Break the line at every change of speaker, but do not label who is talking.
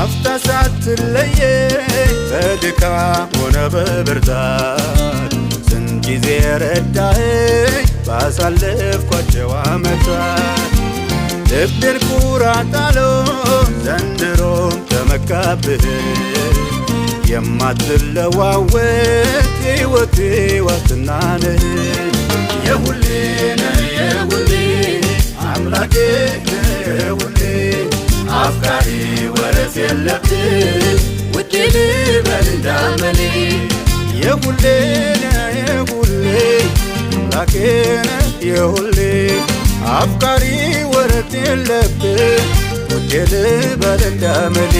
لافتة ሳትለየኝ በድካም ሆነ በብርታት ስንት ጊዜ ረዳኸኝ ባሳለፍኳቸው ዓመታት ልቤን ኩራት አለው ዘንድሮም ተመካብህ የማትለዋወጥ ሕይወቴ ዋስትና ነህ የሁሌ ነህ የሁሌ አምላኬ የሁሌ አፍቃሪ ወረት የለብህ ውዴ ልበል እንዳመሌ የሁሌ ነህ የሁሌ አምላኬ ነህ የሁሌ አፍቃሪ ወረት የለብህ ውዴ ልበል እንዳመሌ